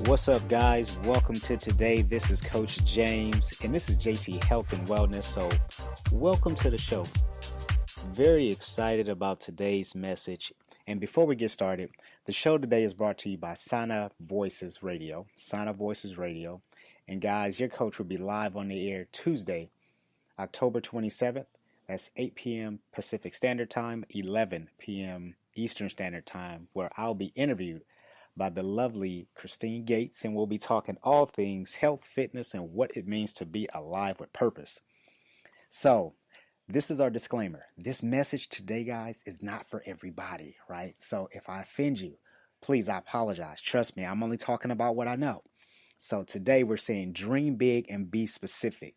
What's up, guys? Welcome to today. This is Coach James, and this is JT Health and Wellness. So, welcome to the show. Very excited about today's message. And before we get started, the show today is brought to you by Sana Voices Radio. Sana Voices Radio. And guys, your coach will be live on the air Tuesday, October 27th. That's 8 p.m. Pacific Standard Time, 11 p.m. Eastern Standard Time, where I'll be interviewed by the lovely Christine Gates, and we'll be talking all things health, fitness, and what it means to be alive with purpose. So, this is our disclaimer. This message today, guys, is not for everybody, right? So, if I offend you, please, I apologize. Trust me, I'm only talking about what I know. So, today we're saying dream big and be specific.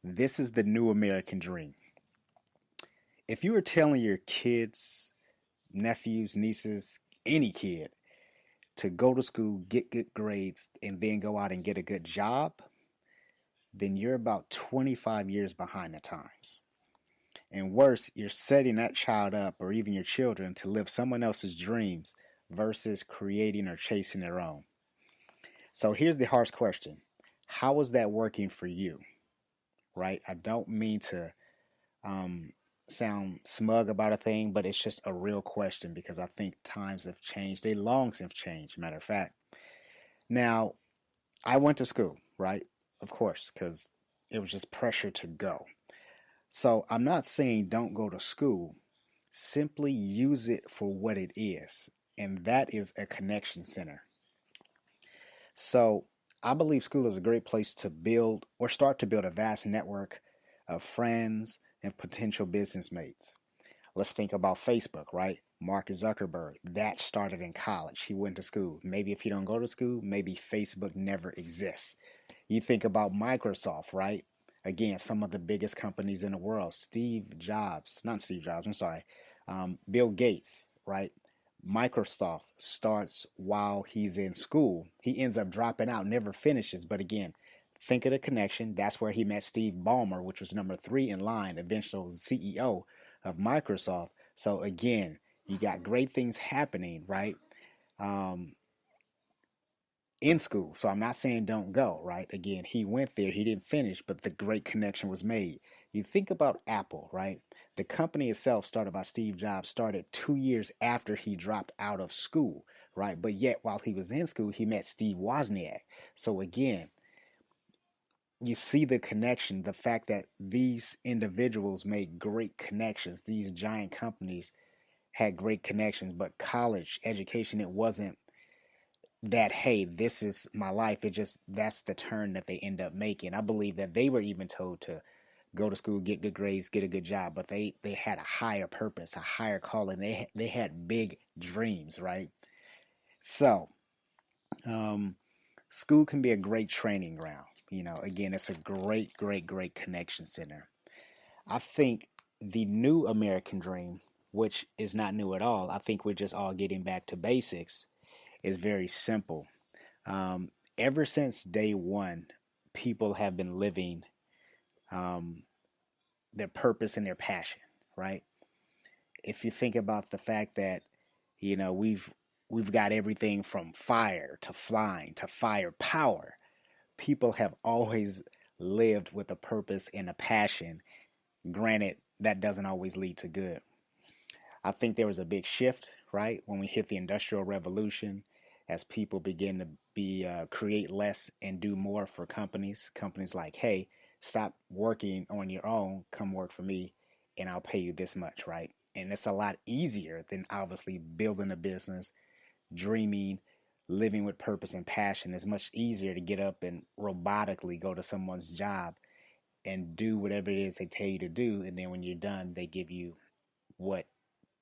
This is the new American dream. If you were telling your kids, nephews, nieces, any kid, to go to school, get good grades, and then go out and get a good job, then you're about 25 years behind the times. And worse, you're setting that child up or even your children to live someone else's dreams versus creating or chasing their own. So here's the harsh question. How is that working for you? Right? I don't mean to sound smug about a thing, but it's just a real question because I think times have changed. They long since changed, matter of fact. Now, I went to school, right? Of course, because it was just pressure to go. So I'm not saying don't go to school. Simply use it for what it is, and that is a connection center. So I believe school is a great place to build or start to build a vast network of friends and potential business mates. Let's think about Facebook, right? Mark Zuckerberg, that started in college. He went to school. Maybe if you don't go to school, maybe Facebook never exists. You think about Microsoft, right? Again, some of the biggest companies in the world. Bill Gates, right? Microsoft starts while he's in school. He ends up dropping out, never finishes. But again, think of the connection. That's where he met Steve Ballmer, which was number 3 in line, eventual CEO of Microsoft. So again, you got great things happening, right? Um, in school. So I'm not saying don't go, right? Again, he went there, he didn't finish, but the great connection was made. You think about Apple, right? The company itself, started by Steve Jobs, started 2 years after he dropped out of school, right? But yet, while he was in school, he met Steve Wozniak. So again, you see the connection, the fact that these individuals made great connections. These giant companies had great connections, but college education, it wasn't that, hey, this is my life. It just, that's the turn that they end up making. I believe that they were even told to go to school, get good grades, get a good job, but they had a higher purpose, a higher calling. They had big dreams, right? So, school can be a great training ground. Again, it's a great connection center. I think the new American dream, which is not new at all, I think we're just all getting back to basics, is very simple. Ever since day one, people have been living um, their purpose and their passion, right? If you think about the fact that, we've got everything from fire to flying to firepower. People have always lived with a purpose and a passion. Granted, that doesn't always lead to good. I think there was a big shift, right, when we hit the Industrial Revolution, as people begin to create less and do more for companies. Companies like, hey, stop working on your own, come work for me, and I'll pay you this much, right? And it's a lot easier than obviously building a business, dreaming, living with purpose and passion. It's much easier to get up and robotically go to someone's job and do whatever it is they tell you to do, and then when you're done, they give you what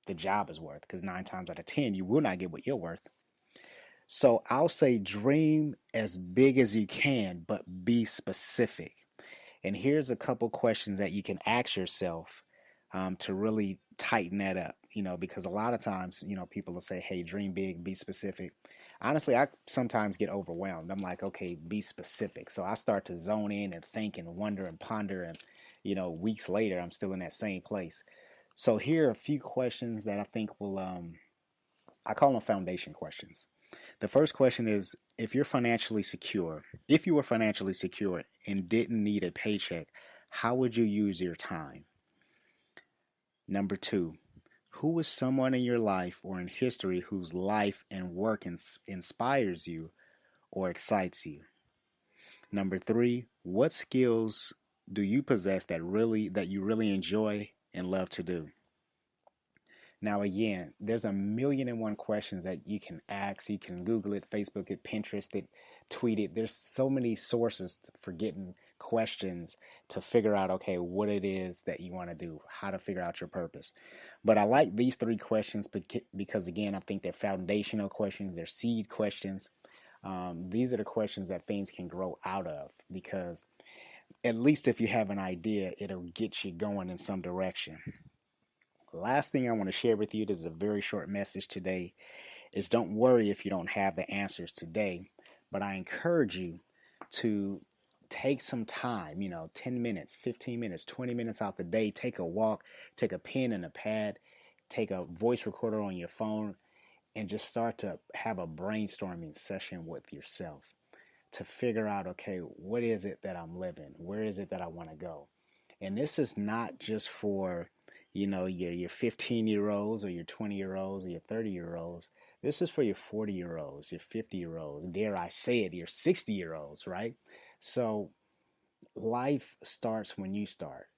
the job is worth, because 9 times out of 10 you will not get what you're worth. So I'll say dream as big as you can, but be specific. And here's a couple questions that you can ask yourself to really tighten that up, because a lot of times, people will say, hey, dream big, be specific. Honestly, I sometimes get overwhelmed. I'm like, okay, be specific. So I start to zone in and think and wonder and ponder, and, weeks later, I'm still in that same place. So here are a few questions that I think will, I call them foundation questions. The first question is, if you were financially secure and didn't need a paycheck, how would you use your time? Number two, who is someone in your life or in history whose life and work inspires you or excites you? Number three, what skills do you possess that you really enjoy and love to do? Now, again, there's a million and one questions that you can ask. You can Google it, Facebook it, Pinterest it, tweet it. There's so many sources for getting questions to figure out, okay, what it is that you want to do, how to figure out your purpose. But I like these three questions because, again, I think they're foundational questions, they're seed questions. These are the questions that things can grow out of, because at least if you have an idea, it'll get you going in some direction. Last thing I want to share with you, this is a very short message today, is don't worry if you don't have the answers today, but I encourage you to take some time, 10 minutes, 15 minutes, 20 minutes out the day, take a walk, take a pen and a pad, take a voice recorder on your phone, and just start to have a brainstorming session with yourself to figure out, okay, what is it that I'm living? Where is it that I want to go? And this is not just for, your 15-year-olds or your 20-year-olds or your 30-year-olds. This is for your 40-year-olds, your 50-year-olds, dare I say it, your 60-year-olds, right? So life starts when you start.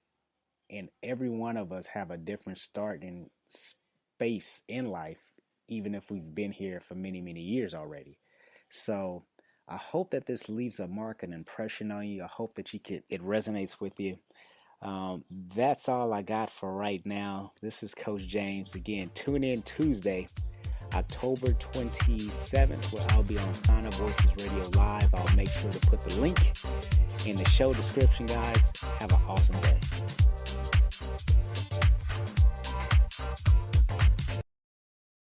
And every one of us have a different starting space in life, even if we've been here for many, many years already. So I hope that this leaves a mark, an impression on you. I hope that it resonates with you. That's all I got for right now. This is Coach James. Again, tune in Tuesday, October 27th, where I'll be on Sign Up Voices Radio Live. I'll make sure to put the link in the show description, guys. Have an awesome day.